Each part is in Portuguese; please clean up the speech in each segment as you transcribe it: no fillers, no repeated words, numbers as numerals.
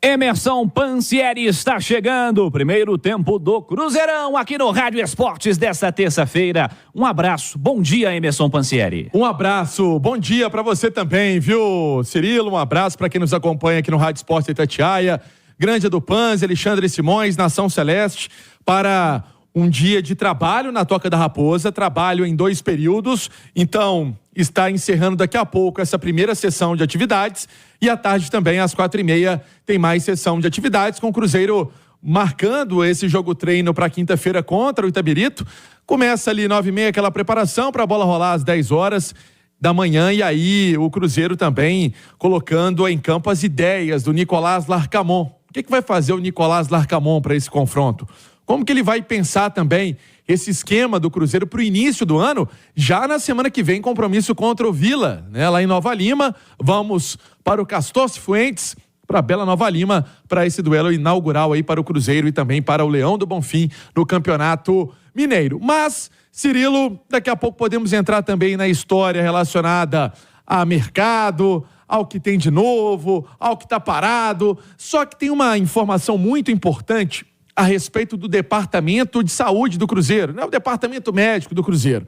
Emerson Pansieri está chegando, o primeiro tempo do Cruzeirão aqui no Rádio Esportes desta terça-feira. Um abraço, bom dia, Emerson Pansieri. Um abraço, bom dia para você também, viu, Cirilo? Um abraço para quem nos acompanha aqui no Rádio Esportes Itatiaia, Grande do Panzi, Alexandre Simões, Nação Celeste, para um dia de trabalho na Toca da Raposa, trabalho em 2 períodos, então está encerrando daqui a pouco essa primeira sessão de atividades e à tarde também, às 4h30, tem mais sessão de atividades com o Cruzeiro marcando esse jogo treino para quinta-feira contra o Itabirito. Começa ali 9h30 aquela preparação para a bola rolar às 10 horas da manhã e aí o Cruzeiro também colocando em campo as ideias do Nicolás Larcamon. O que vai fazer o Nicolás Larcamon para esse confronto? Como que ele vai pensar também esse esquema do Cruzeiro para o início do ano? Já na semana que vem, compromisso contra o Vila, né, lá em Nova Lima. Vamos para o Castor Cifuentes, para a Bela Nova Lima, para esse duelo inaugural aí para o Cruzeiro e também para o Leão do Bonfim no Campeonato Mineiro. Mas, Cirilo, daqui a pouco podemos entrar também na história relacionada a mercado, ao que tem de novo, ao que está parado. Só que tem uma informação muito importante a respeito do Departamento de Saúde do Cruzeiro, né? O Departamento Médico do Cruzeiro.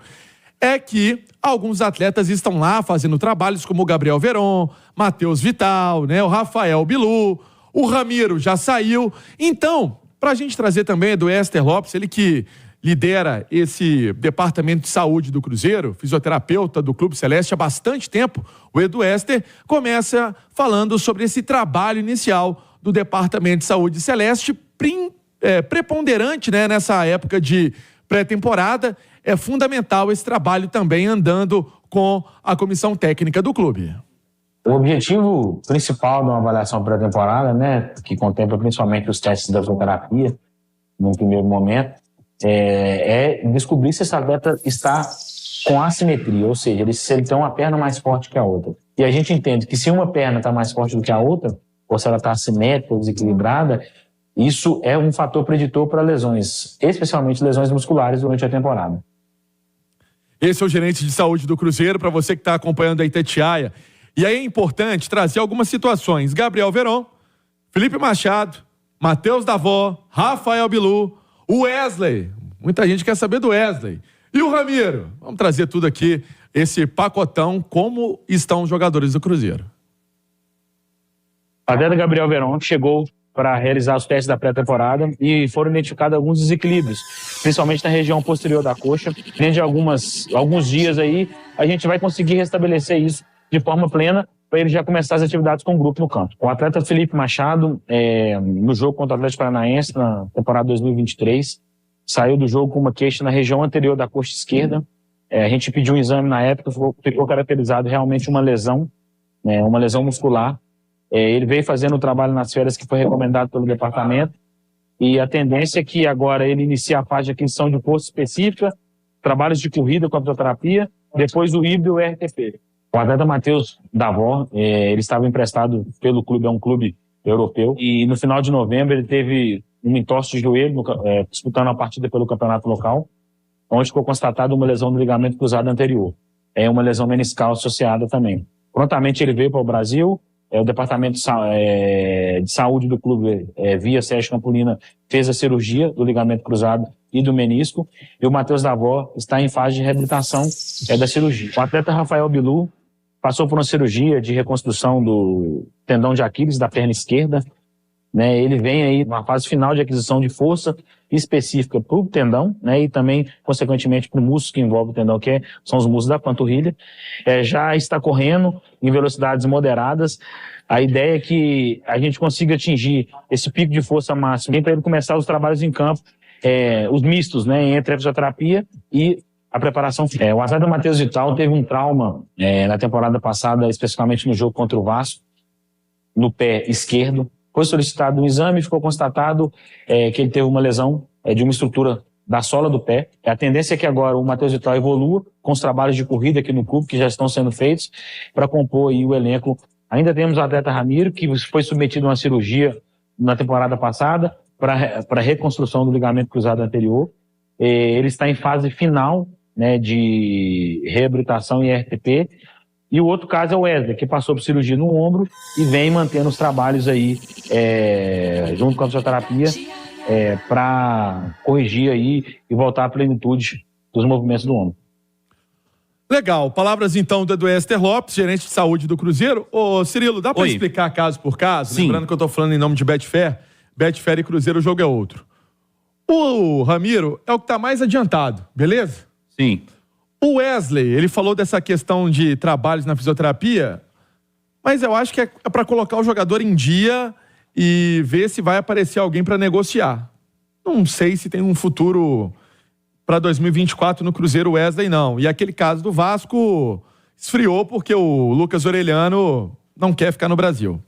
É que alguns atletas estão lá fazendo trabalhos como o Gabriel Veron, Matheus Vital, né? O Rafael Bilu, o Ramiro já saiu. Então, para a gente trazer também do Ester Lopes, ele que lidera esse Departamento de Saúde do Cruzeiro, fisioterapeuta do Clube Celeste há bastante tempo, o Edu Ester começa falando sobre esse trabalho inicial do Departamento de Saúde Celeste, preponderante, né, nessa época de pré-temporada. É fundamental esse trabalho também andando com a comissão técnica do clube. O objetivo principal de uma avaliação pré-temporada, né, que contempla principalmente os testes da fisioterapia, no primeiro momento, é descobrir se esse atleta está com assimetria, ou seja, se ele tem uma perna mais forte que a outra. E a gente entende que se uma perna está mais forte do que a outra, ou se ela está assimétrica ou desequilibrada, isso é um fator preditor para lesões, especialmente lesões musculares durante a temporada. Esse é o gerente de saúde do Cruzeiro, para você que está acompanhando a Itatiaia. E aí é importante trazer algumas situações. Gabriel Veron, Felipe Machado, Matheus Davó, Rafael Bilu, o Wesley. Muita gente quer saber do Wesley. E o Ramiro. Vamos trazer tudo aqui, esse pacotão, como estão os jogadores do Cruzeiro. O atleta Gabriel Veron chegou para realizar os testes da pré-temporada e foram identificados alguns desequilíbrios, principalmente na região posterior da coxa. Dentro de alguns dias aí, a gente vai conseguir restabelecer isso de forma plena para ele já começar as atividades com o grupo no campo. O atleta Felipe Machado, no jogo contra o Atlético Paranaense, na temporada 2023, saiu do jogo com uma queixa na região anterior da coxa esquerda. A gente pediu um exame na época, ficou caracterizado realmente uma lesão muscular. Ele veio fazendo o trabalho nas férias que foi recomendado pelo departamento e a tendência é que agora ele inicie a fase de aquisição de força específica, trabalhos de corrida com a fisioterapia, depois o híbrido e o RTP. O atleta Matheus Davó, ele estava emprestado pelo clube, é um clube europeu, e no final de novembro ele teve um entorse de joelho disputando a partida pelo campeonato local, onde ficou constatada uma lesão do ligamento cruzado anterior. É uma lesão meniscal associada também. Prontamente ele veio para o Brasil. O departamento de saúde do clube, via Sérgio Campolina, fez a cirurgia do ligamento cruzado e do menisco, e o Matheus Davó está em fase de reabilitação da cirurgia. O atleta Rafael Bilu passou por uma cirurgia de reconstrução do tendão de Aquiles da perna esquerda, né? Ele vem aí numa fase final de aquisição de força específica para o tendão, né? E também, consequentemente, para o músculo que envolve o tendão, são os músculos da panturrilha. Já está correndo em velocidades moderadas. A ideia é que a gente consiga atingir esse pico de força máxima para ele começar os trabalhos em campo, os mistos, né? Entre a fisioterapia e a preparação física. O atleta Matheus Vital teve um trauma na temporada passada, especificamente no jogo contra o Vasco, no pé esquerdo. Foi solicitado um exame e ficou constatado que ele teve uma lesão de uma estrutura da sola do pé. A tendência é que agora o Matheus Vital evolua com os trabalhos de corrida aqui no clube, que já estão sendo feitos, para compor aí o elenco. Ainda temos o atleta Ramiro, que foi submetido a uma cirurgia na temporada passada para reconstrução do ligamento cruzado anterior. Ele está em fase final, né, de reabilitação em RTP. E o outro caso é o Wesley, que passou por cirurgia no ombro e vem mantendo os trabalhos aí, junto com a fisioterapia, para corrigir aí e voltar à plenitude dos movimentos do ombro. Legal. Palavras, então, do Ester Lopes, gerente de saúde do Cruzeiro. Ô, Cirilo, dá para explicar caso por caso? Sim. Lembrando que eu tô falando em nome de Betfair. Betfair e Cruzeiro, o jogo é outro. O Ramiro é o que tá mais adiantado, beleza? Sim. O Wesley, ele falou dessa questão de trabalhos na fisioterapia, mas eu acho que é para colocar o jogador em dia e ver se vai aparecer alguém para negociar. Não sei se tem um futuro para 2024 no Cruzeiro Wesley, não. E aquele caso do Vasco esfriou porque o Lucas Orelhano não quer ficar no Brasil.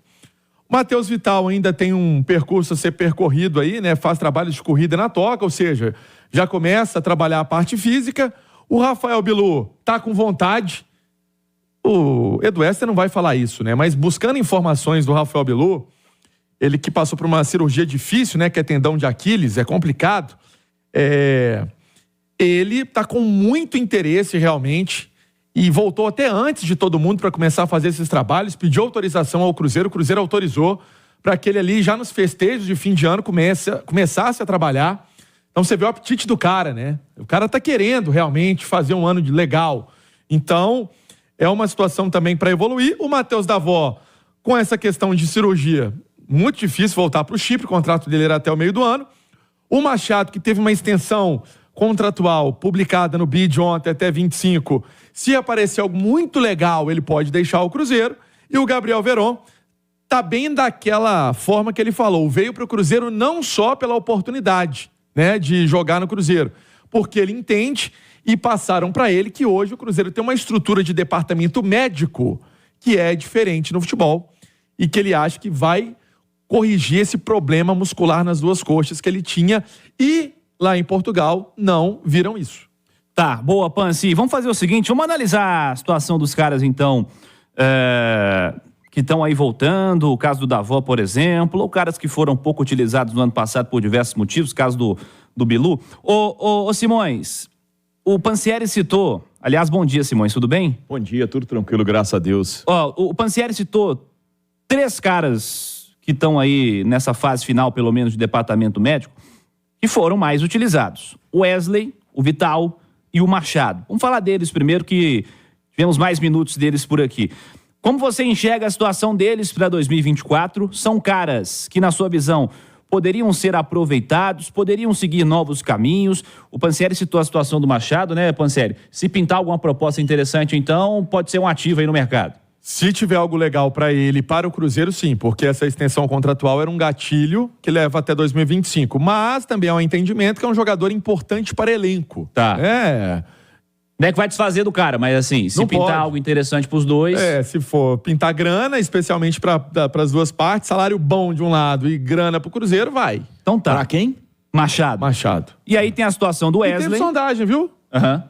O Matheus Vital ainda tem um percurso a ser percorrido aí, né? Faz trabalho de corrida na toca, ou seja, já começa a trabalhar a parte física. O Rafael Bilu tá com vontade. O Edu Ester não vai falar isso, né? Mas buscando informações do Rafael Bilu, ele que passou por uma cirurgia difícil, né? Que é tendão de Aquiles, é complicado. Ele tá com muito interesse realmente e voltou até antes de todo mundo para começar a fazer esses trabalhos, pediu autorização ao Cruzeiro, o Cruzeiro autorizou para que ele ali, já nos festejos de fim de ano, começasse a trabalhar. Então você vê o apetite do cara, né? O cara tá querendo realmente fazer um ano legal. Então, é uma situação também para evoluir. O Matheus Davó, com essa questão de cirurgia, muito difícil voltar para o Chipre, o contrato dele era até o meio do ano. O Machado, que teve uma extensão contratual publicada no BID ontem até 25, se aparecer algo muito legal, ele pode deixar o Cruzeiro. E o Gabriel Veron tá bem daquela forma que ele falou, veio para o Cruzeiro não só pela oportunidade, né, de jogar no Cruzeiro, porque ele entende e passaram para ele que hoje o Cruzeiro tem uma estrutura de departamento médico que é diferente no futebol e que ele acha que vai corrigir esse problema muscular nas duas coxas que ele tinha e lá em Portugal não viram isso. Tá, boa, Panci. Vamos fazer o seguinte, vamos analisar a situação dos caras, então, que estão aí voltando, o caso do Davó, por exemplo, ou caras que foram pouco utilizados no ano passado por diversos motivos, caso do Bilu. Ô Simões, o Pansieri citou, aliás, bom dia, Simões, tudo bem? Bom dia, tudo tranquilo, graças a Deus. O Pansieri citou 3 caras que estão aí nessa fase final, pelo menos, de departamento médico, que foram mais utilizados. O Wesley, o Vital e o Machado. Vamos falar deles primeiro, que tivemos mais minutos deles por aqui. Como você enxerga a situação deles para 2024? São caras que, na sua visão, poderiam ser aproveitados, poderiam seguir novos caminhos. O Pansieri citou a situação do Machado, né, Pansieri? Se pintar alguma proposta interessante, então, pode ser um ativo aí no mercado. Se tiver algo legal para ele, para o Cruzeiro, sim, porque essa extensão contratual era um gatilho que leva até 2025. Mas também há um entendimento que é um jogador importante para elenco. Tá. Não é que vai desfazer do cara, mas assim, se pintar algo interessante pros dois... se for pintar grana, especialmente para as duas partes, salário bom de um lado e grana pro Cruzeiro, vai. Então tá. Pra quem? Machado. E aí tem a situação do Wesley. E teve sondagem, viu?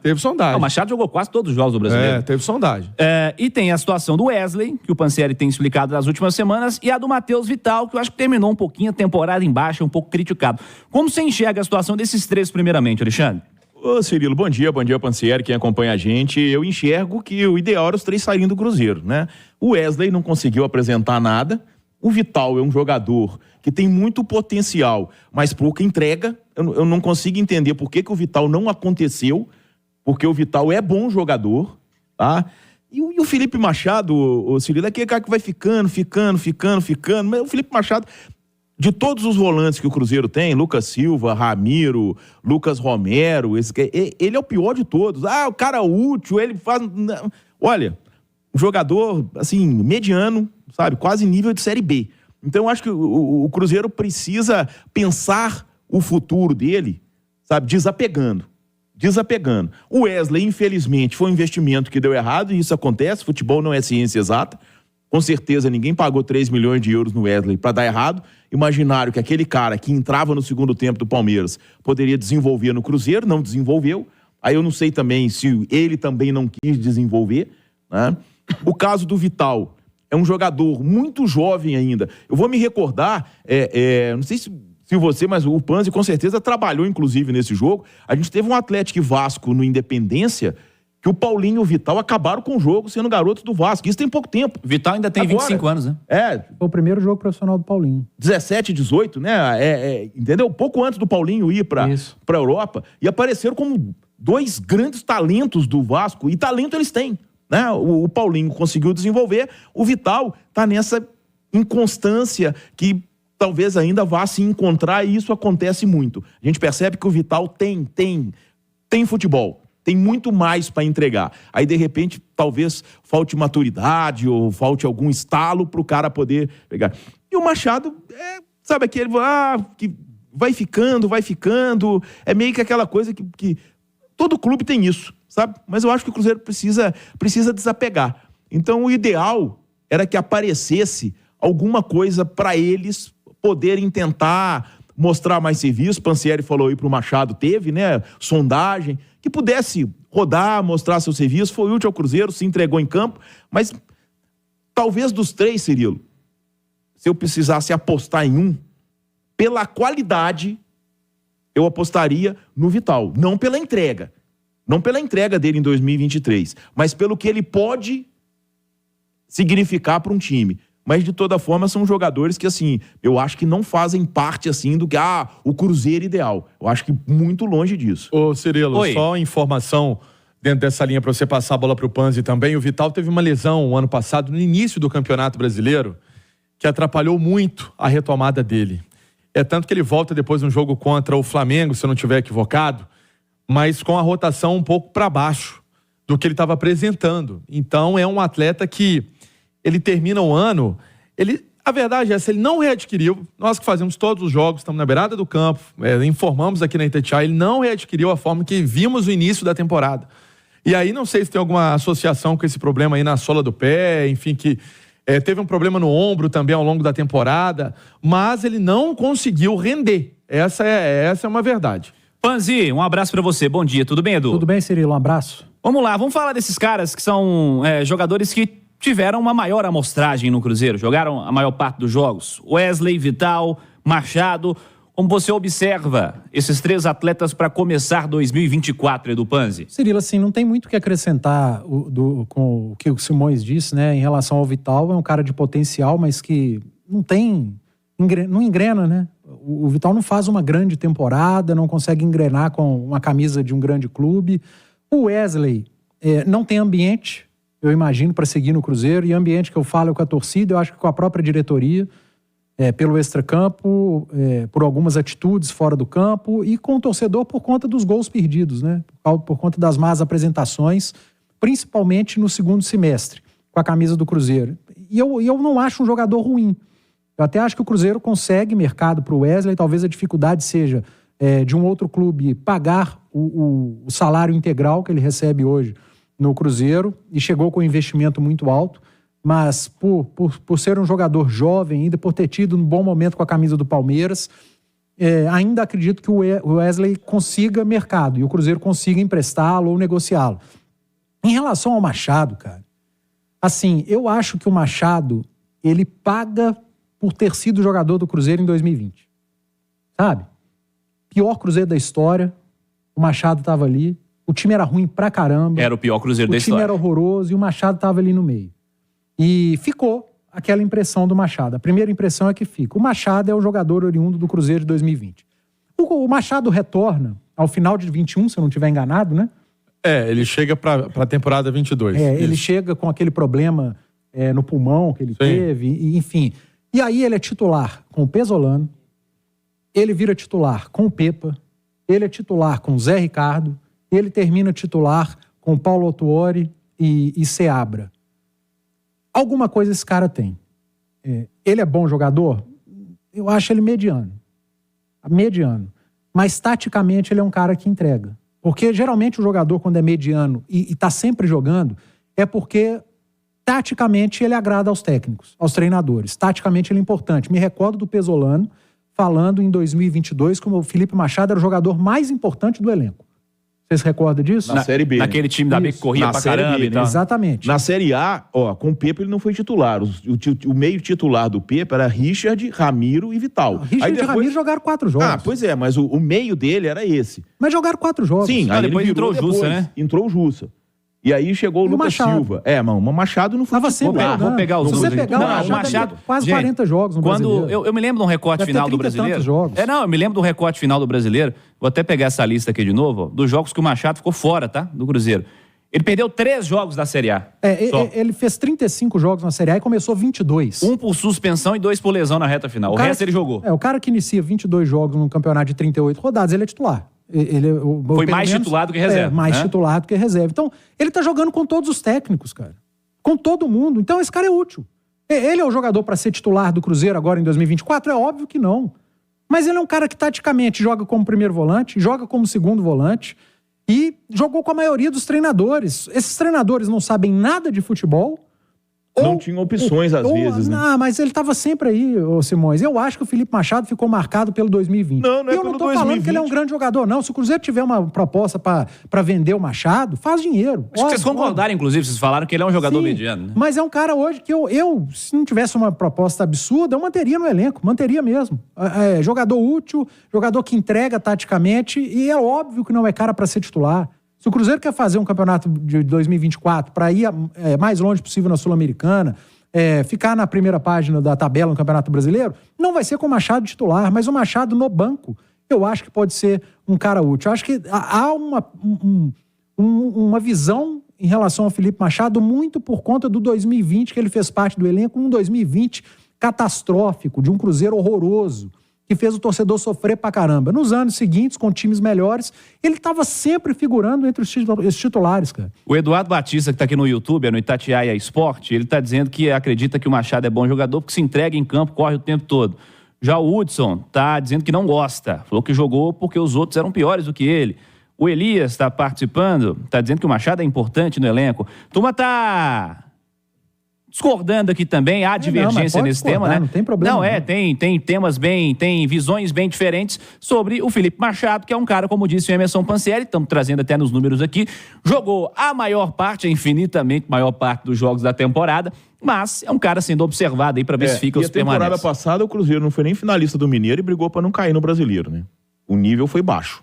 Teve sondagem. O Machado jogou quase todos os jogos do Brasileiro. Teve sondagem. E tem a situação do Wesley, que o Pansieri tem explicado nas últimas semanas, e a do Matheus Vital, que eu acho que terminou um pouquinho a temporada em baixa, um pouco criticado. Como você enxerga a situação desses 3 primeiramente, Alexandre? Ô Cirilo, bom dia Pansieri, quem acompanha a gente. Eu enxergo que o ideal era os 3 saírem do Cruzeiro, né? O Wesley não conseguiu apresentar nada. O Vital é um jogador que tem muito potencial, mas pouca entrega. Eu não consigo entender por que o Vital não aconteceu, porque o Vital é bom jogador, tá? E o Felipe Machado, o Cirilo, é aquele cara que vai ficando. Mas o Felipe Machado, de todos os volantes que o Cruzeiro tem, Lucas Silva, Ramiro, Lucas Romero, ele é o pior de todos. O cara útil, ele faz... Olha, um jogador, assim, mediano, sabe? Quase nível de Série B. Então, eu acho que o Cruzeiro precisa pensar o futuro dele, sabe? Desapegando. O Wesley, infelizmente, foi um investimento que deu errado, e isso acontece, futebol não é ciência exata. Com certeza, ninguém pagou 3 milhões de euros no Wesley para dar errado. Imaginaram que aquele cara que entrava no segundo tempo do Palmeiras poderia desenvolver no Cruzeiro, não desenvolveu. Aí eu não sei também se ele também não quis desenvolver, né? O caso do Vital é um jogador muito jovem ainda. Eu vou me recordar, não sei se você, mas o Panzi com certeza trabalhou inclusive nesse jogo. A gente teve um Atlético e Vasco no Independência que o Paulinho e o Vital acabaram com o jogo sendo garotos do Vasco. Isso tem pouco tempo. Vital ainda tem Agora, 25 anos, né? Foi o primeiro jogo profissional do Paulinho. 17, 18, né? Entendeu? Pouco antes do Paulinho ir pra Europa. E apareceram como dois grandes talentos do Vasco. E talento eles têm, né? O Paulinho conseguiu desenvolver. O Vital tá nessa inconstância que talvez ainda vá se encontrar, e isso acontece muito. A gente percebe que o Vital tem futebol. Tem muito mais para entregar. Aí, de repente, talvez falte maturidade ou falte algum estalo para o cara poder pegar. E o Machado, sabe aquele que vai ficando. É meio que aquela coisa que todo clube tem isso, sabe? Mas eu acho que o Cruzeiro precisa desapegar. Então, o ideal era que aparecesse alguma coisa para eles poderem tentar mostrar mais serviço. Pansieri falou aí pro Machado, teve, né? Sondagem, que pudesse rodar, mostrar seu serviço, foi útil ao Cruzeiro, se entregou em campo, mas talvez dos três, Cirilo, se eu precisasse apostar em um, pela qualidade, eu apostaria no Vital. Não pela entrega. Não pela entrega dele em 2023, mas pelo que ele pode significar para um time. Mas, de toda forma, são jogadores que, assim, eu acho que não fazem parte, assim, do que, o Cruzeiro ideal. Eu acho que muito longe disso. Ô, Cirilo, só informação dentro dessa linha para você passar a bola pro Panzi também. O Vital teve uma lesão ano passado, no início do Campeonato Brasileiro, que atrapalhou muito a retomada dele. É tanto que ele volta depois de um jogo contra o Flamengo, se eu não estiver equivocado, mas com a rotação um pouco para baixo do que ele estava apresentando. Então, é um atleta que ele termina o ano, a verdade é essa, ele não readquiriu, nós que fazemos todos os jogos, estamos na beirada do campo, informamos aqui na Itatiaia, ele não readquiriu a forma que vimos no início da temporada. E aí, não sei se tem alguma associação com esse problema aí na sola do pé, enfim, que teve um problema no ombro também ao longo da temporada, mas ele não conseguiu render. Essa é uma verdade. Panzi, um abraço pra você. Bom dia, tudo bem, Edu? Tudo bem, Cirilo? Um abraço. Vamos lá, vamos falar desses caras que são jogadores que tiveram uma maior amostragem no Cruzeiro, jogaram a maior parte dos jogos. Wesley, Vital, Machado. Como você observa esses três atletas para começar 2024, Edu Panzi? Cirilo, assim, não tem muito o que acrescentar com o que o Simões disse, né? Em relação ao Vital, é um cara de potencial, mas que não engrena, né? O Vital não faz uma grande temporada, não consegue engrenar com uma camisa de um grande clube. O Wesley não tem ambiente, eu imagino, para seguir no Cruzeiro. E ambiente que eu falo é com a torcida, eu acho que com a própria diretoria, pelo extracampo, por algumas atitudes fora do campo e com o torcedor por conta dos gols perdidos, né? Por conta das más apresentações, principalmente no segundo semestre, com a camisa do Cruzeiro. E eu não acho um jogador ruim. Eu até acho que o Cruzeiro consegue mercado para o Wesley, talvez a dificuldade seja de um outro clube pagar o salário integral que ele recebe hoje no Cruzeiro, e chegou com um investimento muito alto, mas por ser um jogador jovem, ainda por ter tido um bom momento com a camisa do Palmeiras, ainda acredito que o Wesley consiga mercado e o Cruzeiro consiga emprestá-lo ou negociá-lo. Em relação ao Machado, cara, assim, eu acho que o Machado, ele paga por ter sido jogador do Cruzeiro em 2020. Sabe? Pior Cruzeiro da história, o Machado estava ali, o time era ruim pra caramba. Era o pior Cruzeiro da história. O time era horroroso e o Machado estava ali no meio. E ficou aquela impressão do Machado. A primeira impressão é que fica. O Machado é o jogador oriundo do Cruzeiro de 2020. O Machado retorna ao final de 21, se eu não estiver enganado, né? Ele chega para a temporada 22. Ele chega com aquele problema no pulmão que ele teve, enfim. E aí ele é titular com o Pesolano, ele vira titular com o Pepa, ele é titular com o Zé Ricardo, ele termina titular com o Paulo Autuori e Seabra. Alguma coisa esse cara tem. Ele é bom jogador? Eu acho ele mediano. Mediano. Mas taticamente ele é um cara que entrega. Porque geralmente o jogador, quando é mediano e tá sempre jogando, é porque taticamente ele agrada aos técnicos, aos treinadores. Taticamente ele é importante. Me recordo do Pesolano falando em 2022 como o Felipe Machado era o jogador mais importante do elenco. Você se recorda disso? Na Série B. Naquele time da B que corria pra caramba. B, né? Exatamente. Na Série A, com o Pepa ele não foi titular. O meio titular do Pepa era Richard, Ramiro e Vital. Richard e Ramiro jogaram 4 jogos. Pois é, mas o meio dele era esse. Mas jogaram 4 jogos. Sim, aí depois ele entrou o Jussa, né? Entrou o Jussa. E aí chegou o E o Lucas Machado. Silva. Mas o Machado não foi Tava sempre titular. Vou pegar os Se você números aqui. pegar Não, o Machado, quase gente, 40 jogos no quando Brasileiro. eu me lembro de um recorte Deve ter final do 30 e Brasileiro. tantos jogos. Eu me lembro do recorte final do Brasileiro. Vou até pegar essa lista aqui de novo, ó, dos jogos que o Machado ficou fora, tá? Do Cruzeiro. Ele perdeu 3 jogos da Série A. Só. Ele fez 35 jogos na Série A e começou 22. Um por suspensão e 2 por lesão na reta final. O cara resto ele jogou. O cara que inicia 22 jogos num campeonato de 38 rodadas, ele é titular. Foi mais titular do que reserva, mais né? titular do que reserva. Então, ele tá jogando com todos os técnicos, cara. Com todo mundo. Então, esse cara é útil. Ele é o jogador para ser titular do Cruzeiro agora em 2024? É óbvio que não. Mas ele é um cara que taticamente joga como primeiro volante, joga como segundo volante e jogou com a maioria dos treinadores. Esses treinadores não sabem nada de futebol. Não tinham opções às vezes, né? Não, mas ele estava sempre aí, ô Simões. Eu acho que o Felipe Machado ficou marcado pelo 2020. Não, não é eu pelo não tô falando 2020. que ele é um grande jogador, não. Se o Cruzeiro tiver uma proposta para vender o Machado, faz dinheiro. Acho que vocês concordaram, inclusive, vocês falaram que ele é um jogador Sim, mediano, né? Mas é um cara hoje que eu, se não tivesse uma proposta absurda, eu manteria no elenco, manteria mesmo. Jogador útil, jogador que entrega taticamente, e é óbvio que não é cara para ser titular. Se o Cruzeiro quer fazer um campeonato de 2024 para ir mais longe possível na Sul-Americana, ficar na primeira página da tabela no Campeonato Brasileiro, não vai ser com o Machado titular, mas o Machado no banco, eu acho que pode ser um cara útil. Eu acho que há uma visão em relação ao Felipe Machado muito por conta do 2020, que ele fez parte do elenco, um 2020 catastrófico, de um Cruzeiro horroroso, que fez o torcedor sofrer pra caramba. Nos anos seguintes, com times melhores, ele estava sempre figurando entre os titulares, cara. O Eduardo Batista, que está aqui no YouTube, no Itatiaia Esporte, ele está dizendo que acredita que o Machado é bom jogador porque se entrega em campo, corre o tempo todo. Já o Hudson está dizendo que não gosta. Falou que jogou porque os outros eram piores do que ele. O Elias está participando, está dizendo que o Machado é importante no elenco. Turma tá discordando aqui também, há divergência nesse tema, né? Não tem problema. Não, tem temas tem visões bem diferentes sobre o Felipe Machado, que é um cara, como disse o Emerson Pansieri, estamos trazendo até nos números aqui, jogou a infinitamente maior parte dos jogos da temporada, mas é um cara sendo observado aí para ver se fica e os a temporada permanentes. passada o Cruzeiro não foi nem finalista do Mineiro e brigou para não cair no Brasileiro, né? O nível foi baixo.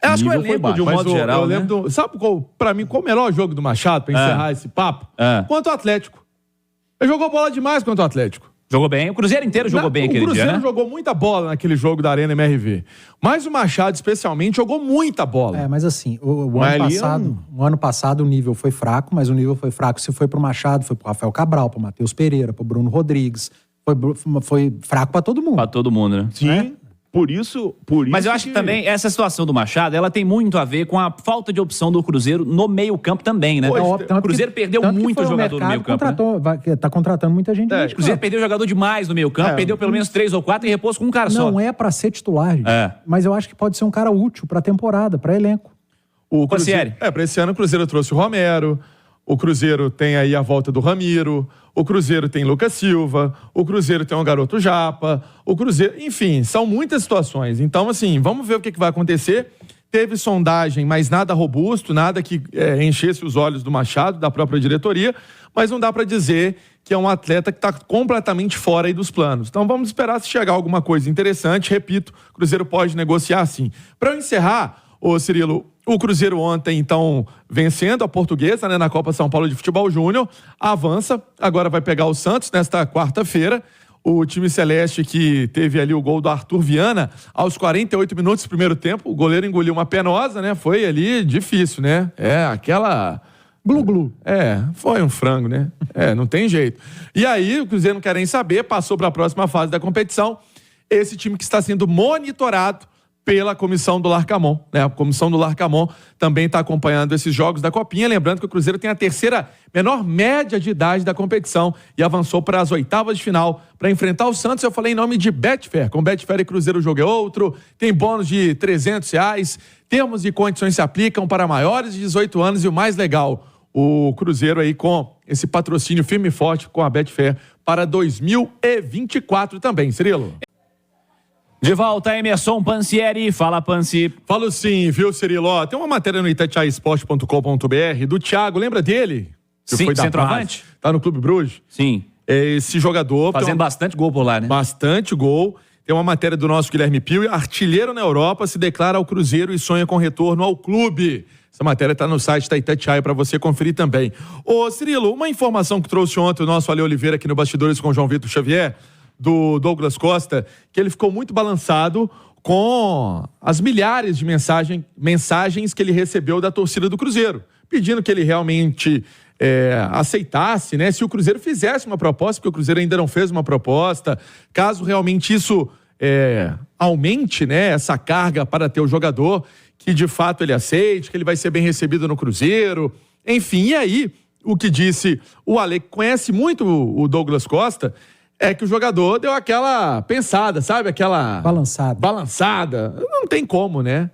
Eu acho que o nível foi elenco, de um baixo. modo geral, eu né? lembro sabe qual, pra mim, qual o melhor jogo do Machado, pra encerrar esse papo? Quanto o Atlético. Ele jogou bola demais contra o Atlético. Jogou bem, o Cruzeiro inteiro jogou bem aquele dia, né? O Cruzeiro jogou muita bola naquele jogo da Arena MRV. Mas o Machado, especialmente, jogou muita bola. Mas assim, o Mas ano passado o nível foi fraco, mas o nível foi fraco se foi pro Machado, foi pro Rafael Cabral, pro Matheus Pereira, pro Bruno Rodrigues. Foi fraco pra todo mundo. Pra todo mundo, né? Sim, por isso. Mas eu acho que também essa situação do Machado, ela tem muito a ver com a falta de opção do Cruzeiro no meio-campo também, né? O Cruzeiro perdeu muito jogador no meio-campo. Né? Tá contratando muita gente. O Cruzeiro perdeu jogador demais no meio-campo, perdeu pelo menos 3 ou 4 e repôs com um cara só. Não é pra ser titular, gente. Mas eu acho que pode ser um cara útil pra temporada, pra elenco. O Cruzeiro, pra esse ano o Cruzeiro trouxe o Romero, o Cruzeiro tem aí a volta do Ramiro, o Cruzeiro tem Lucas Silva, o Cruzeiro tem um garoto Japa, o Cruzeiro... Enfim, são muitas situações. Então, assim, vamos ver o que vai acontecer. Teve sondagem, mas nada robusto, nada que enchesse os olhos do Machado, da própria diretoria, mas não dá para dizer que é um atleta que está completamente fora aí dos planos. Então, vamos esperar se chegar alguma coisa interessante. Repito, o Cruzeiro pode negociar sim. Para eu encerrar, ô Cirilo, o Cruzeiro ontem, então, vencendo a Portuguesa, né, na Copa São Paulo de Futebol Júnior, avança, agora vai pegar o Santos nesta quarta-feira. O time celeste que teve ali o gol do Arthur Viana aos 48 minutos do primeiro tempo, o goleiro engoliu uma penosa, né, foi ali difícil, né, aquela... Glu-glu. Foi um frango, né, não tem jeito. E aí, o Cruzeiro não quer nem saber, passou para a próxima fase da competição, esse time que está sendo monitorado pela comissão do Larcamon, né? A comissão do Larcamon também está acompanhando esses jogos da Copinha, lembrando que o Cruzeiro tem a terceira menor média de idade da competição e avançou para as oitavas de final para enfrentar o Santos. Eu falei em nome de Betfair, com Betfair e Cruzeiro o jogo é outro, tem bônus de R$300, termos e condições se aplicam para maiores de 18 anos e o mais legal, o Cruzeiro aí com esse patrocínio firme e forte com a Betfair para 2024 também, Cirilo. De volta, Emerson Pansieri. Fala, Pansi. Falo sim, viu, Cirilo? Ó, tem uma matéria no itatiaesporte.com.br do Thiago, lembra dele? Que Sim, foi da centroavante? base, tá no Clube Bruges. Sim. Esse jogador... Fazendo bastante gol por lá, né? Bastante gol. Tem uma matéria do nosso Guilherme Pio, artilheiro na Europa, se declara ao Cruzeiro e sonha com retorno ao clube. Essa matéria está no site da Itatiaia para você conferir também. Ô Cirilo, uma informação que trouxe ontem o nosso Ale Oliveira aqui no Bastidores com o João Vitor Xavier, do Douglas Costa, que ele ficou muito balançado com as milhares de mensagens que ele recebeu da torcida do Cruzeiro, pedindo que ele realmente aceitasse, né? Se o Cruzeiro fizesse uma proposta, porque o Cruzeiro ainda não fez uma proposta, caso realmente isso aumente, né, essa carga para ter o jogador, que de fato ele aceite, que ele vai ser bem recebido no Cruzeiro, enfim. E aí, o que disse o Ale, que conhece muito o Douglas Costa, é que o jogador deu aquela pensada, sabe? Aquela... Balançada. Não tem como, né?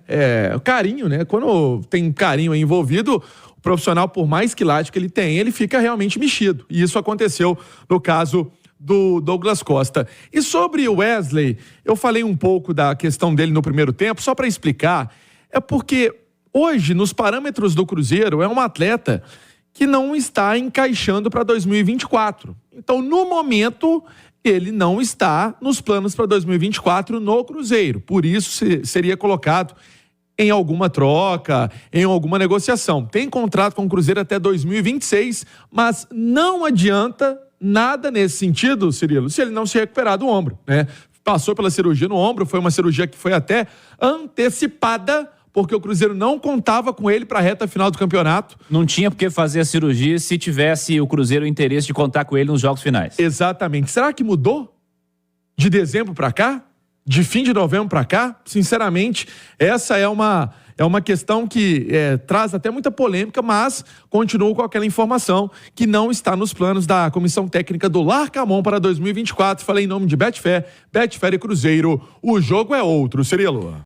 O carinho, né? Quando tem carinho envolvido, o profissional, por mais quilático que ele tem, ele fica realmente mexido. E isso aconteceu no caso do Douglas Costa. E sobre o Wesley, eu falei um pouco da questão dele no primeiro tempo, só para explicar, é porque hoje, nos parâmetros do Cruzeiro, é um atleta que não está encaixando para 2024. Então, no momento, ele não está nos planos para 2024 no Cruzeiro. Por isso, seria colocado em alguma troca, em alguma negociação. Tem contrato com o Cruzeiro até 2026, mas não adianta nada nesse sentido, Cirilo, se ele não se recuperar do ombro, né? Passou pela cirurgia no ombro, foi uma cirurgia que foi até antecipada, porque o Cruzeiro não contava com ele para a reta final do campeonato. Não tinha por que fazer a cirurgia se tivesse o Cruzeiro o interesse de contar com ele nos jogos finais. Exatamente. Será que mudou de dezembro para cá? De fim de novembro para cá? Sinceramente, essa é uma questão que traz até muita polêmica, mas continuo com aquela informação que não está nos planos da comissão técnica do Larcamon para 2024. Falei em nome de Betfair e Cruzeiro. O jogo é outro, Cirilo.